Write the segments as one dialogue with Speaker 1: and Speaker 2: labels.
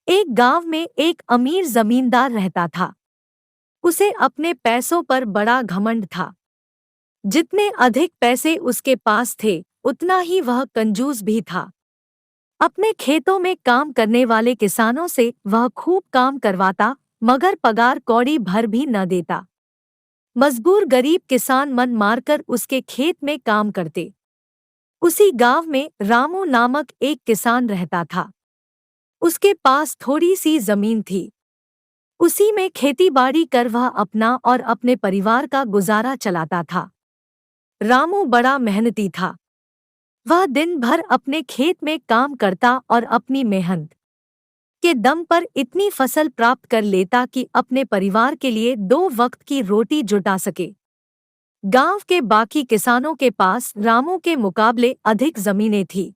Speaker 1: एक गांव में एक अमीर जमींदार रहता था। उसे अपने पैसों पर बड़ा घमंड था। जितने अधिक पैसे उसके पास थे, उतना ही वह कंजूस भी था। अपने खेतों में काम करने वाले किसानों से वह खूब काम करवाता, मगर पगार कौड़ी भर भी न देता। मजबूर गरीब किसान मन मारकर उसके खेत में काम करते। उसी गांव में रामू नामक एक किसान रहता था। उसके पास थोड़ी सी जमीन थी। उसी में खेतीबाड़ी कर वह अपना और अपने परिवार का गुजारा चलाता था। रामू बड़ा मेहनती था। वह दिन भर अपने खेत में काम करता और अपनी मेहनत के दम पर इतनी फसल प्राप्त कर लेता कि अपने परिवार के लिए 2 वक्त की रोटी जुटा सके। गांव के बाकी किसानों के पास रामू के मुकाबले अधिक जमीनें थीं।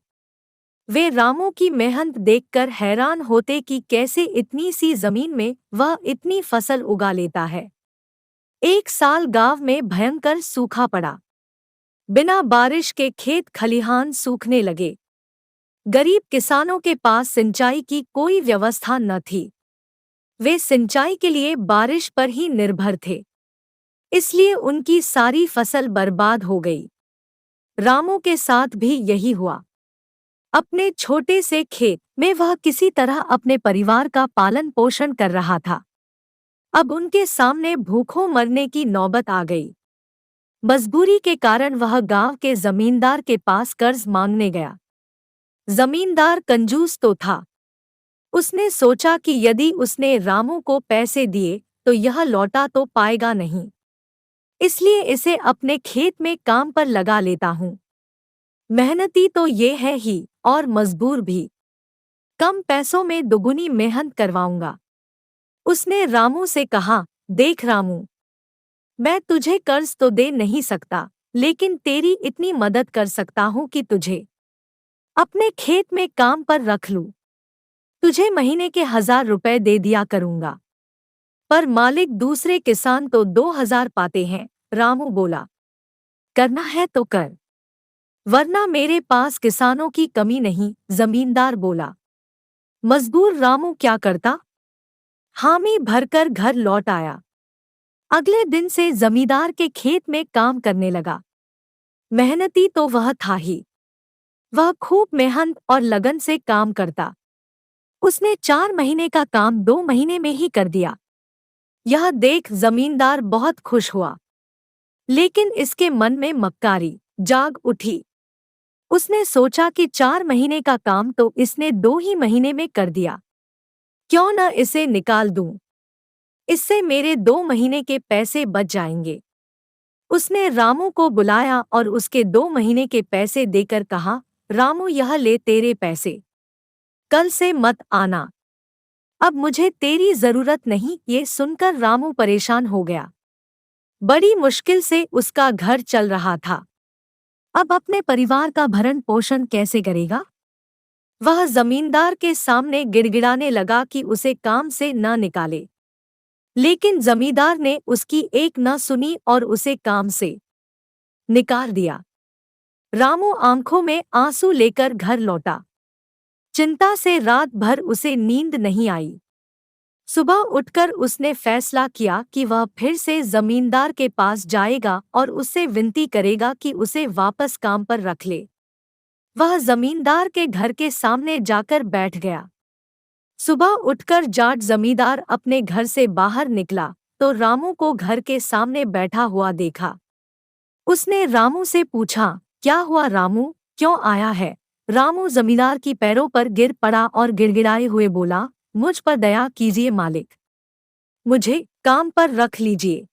Speaker 1: वे रामू की मेहनत देखकर हैरान होते कि कैसे इतनी सी जमीन में वह इतनी फसल उगा लेता है। एक साल गांव में भयंकर सूखा पड़ा। बिना बारिश के खेत खलिहान सूखने लगे। गरीब किसानों के पास सिंचाई की कोई व्यवस्था न थी। वे सिंचाई के लिए बारिश पर ही निर्भर थे। इसलिए उनकी सारी फसल बर्बाद हो गई। रामू के साथ भी यही हुआ। अपने छोटे से खेत में वह किसी तरह अपने परिवार का पालन पोषण कर रहा था। अब उनके सामने भूखों मरने की नौबत आ गई। मजबूरी के कारण वह गांव के जमींदार के पास कर्ज मांगने गया। जमींदार कंजूस तो था। उसने सोचा कि यदि उसने रामू को पैसे दिए तो यह लौटा तो पाएगा नहीं। इसलिए इसे अपने खेत में काम पर लगा लेता हूँ। मेहनती तो ये है ही और मजबूर भी। कम पैसों में दुगुनी मेहनत करवाऊंगा। उसने रामू से कहा, देख रामू, मैं तुझे कर्ज तो दे नहीं सकता, लेकिन तेरी इतनी मदद कर सकता हूँ कि तुझे अपने खेत में काम पर रख लूं। तुझे महीने के 1000 रुपए दे दिया करूंगा। पर मालिक दूसरे किसान तो 2000 पाते हैं। रामू बोला, करना है तो कर, वरना मेरे पास किसानों की कमी नहीं। जमींदार बोला। मजबूर रामू क्या करता? हामी भरकर घर लौट आया। अगले दिन से जमींदार के खेत में काम करने लगा। मेहनती तो वह था ही। वह खूब मेहनत और लगन से काम करता। उसने 4 महीने का काम 2 महीने में ही कर दिया। यह देख जमींदार बहुत खुश हुआ। लेकिन इसके मन में मक्कारी जाग उठी। उसने सोचा कि 4 महीने का काम तो इसने 2 ही महीने में कर दिया। क्यों न इसे निकाल दूं? इससे मेरे 2 महीने के पैसे बच जाएंगे। उसने रामू को बुलाया और उसके 2 महीने के पैसे देकर कहा, रामू, यह ले तेरे पैसे। कल से मत आना। अब मुझे तेरी जरूरत नहीं। ये सुनकर रामू परेशान हो गया। बड़ी मुश्किल से उसका घर चल रहा था। अब अपने परिवार का भरण पोषण कैसे करेगा? वह जमींदार के सामने गिड़गिड़ाने लगा कि उसे काम से न निकाले। लेकिन जमींदार ने उसकी एक न सुनी और उसे काम से निकाल दिया। रामू आंखों में आंसू लेकर घर लौटा। चिंता से रात भर उसे नींद नहीं आई। सुबह उठकर उसने फैसला किया कि वह फिर से जमींदार के पास जाएगा और उससे विनती करेगा कि उसे वापस काम पर रख ले। वह जमींदार के घर के सामने जाकर बैठ गया। सुबह उठकर जाट जमींदार अपने घर से बाहर निकला तो रामू को घर के सामने बैठा हुआ देखा। उसने रामू से पूछा, क्या हुआ रामू, क्यों आया है? रामू जमींदार की पैरों पर गिर पड़ा और गिड़गिड़ाए हुए बोला, मुझ पर दया कीजिए मालिक, मुझे काम पर रख लीजिए।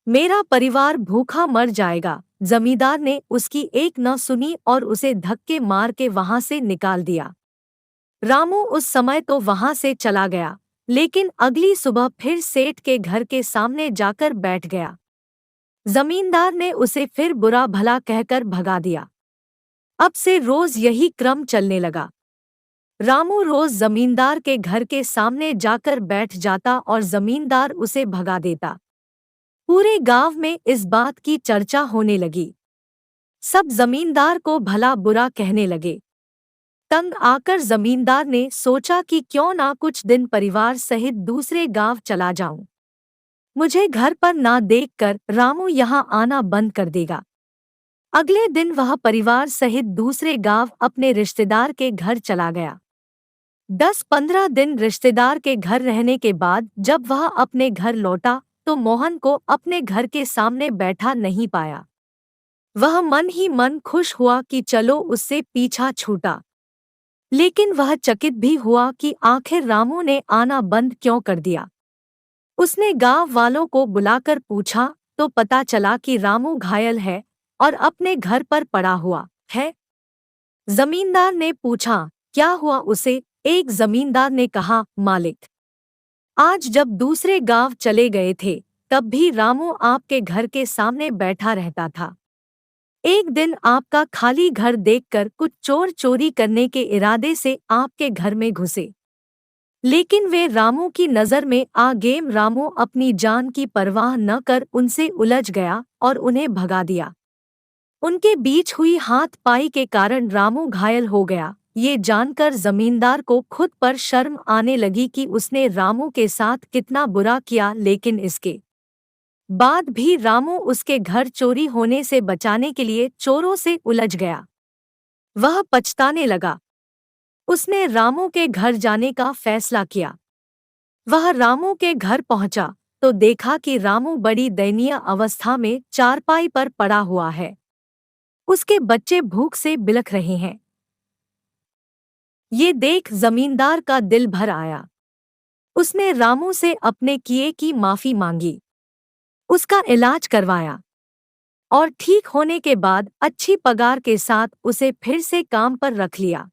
Speaker 1: मेरा परिवार भूखा मर जाएगा। जमींदार ने उसकी एक न सुनी और उसे धक्के मार के वहां से निकाल दिया। रामू उस समय तो वहां से चला गया, लेकिन अगली सुबह फिर सेठ के घर के सामने जाकर बैठ गया। जमींदार ने उसे फिर बुरा भला कहकर भगा दिया। अब से रोज यही क्रम चलने लगा। रामू रोज जमींदार के घर के सामने जाकर बैठ जाता और जमींदार उसे भगा देता। पूरे गांव में इस बात की चर्चा होने लगी। सब जमींदार को भला बुरा कहने लगे। तंग आकर जमींदार ने सोचा कि क्यों ना कुछ दिन परिवार सहित दूसरे गांव चला जाऊं। मुझे घर पर ना देखकर रामू यहाँ आना बंद कर देगा। अगले दिन वह परिवार सहित दूसरे गांव अपने रिश्तेदार के घर चला गया। 10-15 दिन रिश्तेदार के घर रहने के बाद जब वह अपने घर लौटा तो मोहन को अपने घर के सामने बैठा नहीं पाया। वह मन ही मन खुश हुआ कि चलो उससे पीछा छूटा, लेकिन वह चकित भी हुआ कि आखिर रामू ने आना बंद क्यों कर दिया। उसने गांव वालों को बुलाकर पूछा तो पता चला कि रामू घायल है और अपने घर पर पड़ा हुआ है। जमींदार ने पूछा, क्या हुआ उसे? एक जमींदार ने कहा, मालिक, आज जब दूसरे गांव चले गए थे तब भी रामू आपके घर के सामने बैठा रहता था। एक दिन आपका खाली घर देखकर कुछ चोर चोरी करने के इरादे से आपके घर में घुसे, लेकिन वे रामू की नजर में आ गए। रामू अपनी जान की परवाह न कर उनसे उलझ गया और उन्हें भगा दिया। उनके बीच हुई हाथ-पाई के कारण रामू घायल हो गया। ये जानकर जमींदार को खुद पर शर्म आने लगी कि उसने रामू के साथ कितना बुरा किया, लेकिन इसके बाद भी रामू उसके घर चोरी होने से बचाने के लिए चोरों से उलझ गया। वह पछताने लगा। उसने रामू के घर जाने का फैसला किया। वह रामू के घर पहुंचा तो देखा कि रामू बड़ी दयनीय अवस्था में चारपाई पर पड़ा हुआ है। उसके बच्चे भूख से बिलख रहे हैं। ये देख जमींदार का दिल भर आया। उसने रामू से अपने किए की माफी मांगी, उसका इलाज करवाया और ठीक होने के बाद अच्छी पगार के साथ उसे फिर से काम पर रख लिया।